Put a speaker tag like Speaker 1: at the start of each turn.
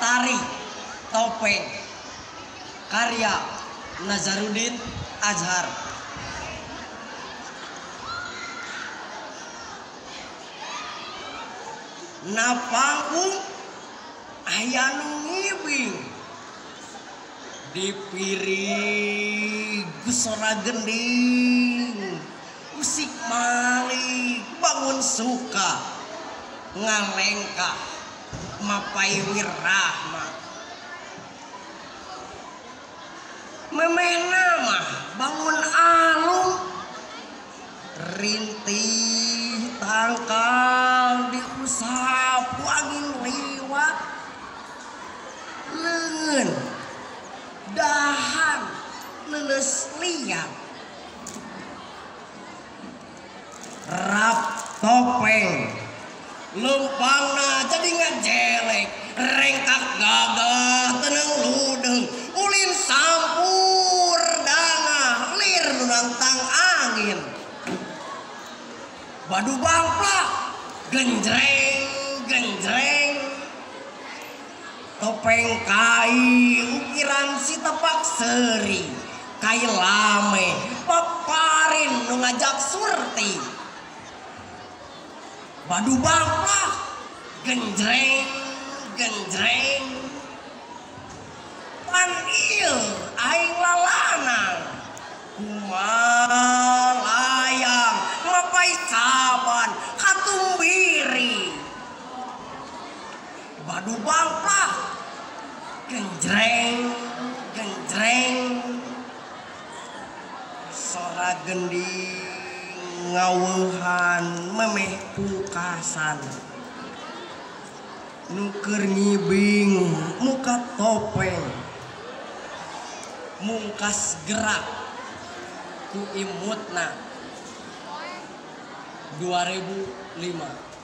Speaker 1: Tari Topeng karya Nazarudin Azhar. Na panggung aya nu ngibing dipiri gusora gending musik malik bangun suka ngalengkah mapai wirahma memehna mah bangun alung rintih tangkal diusap angin liwat leungeun dahan leles liat rap topeng lempangna jadi ngajelek rengkak gagah tenang ludeng ulin sampur dana lir nantang angin badu bangplak genjreng genjreng topeng kai ukiran si tepak seri kai lame paparin nu ngajak surti badu bangplak genjreng genjreng pan ieu aing lalanang kumalayang ngapai saban katumbiri badu bangplak genjreng genjreng sora gending ngaweuhan memeh pungkasan nuker ngibing muka topeng mungkas gerak ku imutna 2005.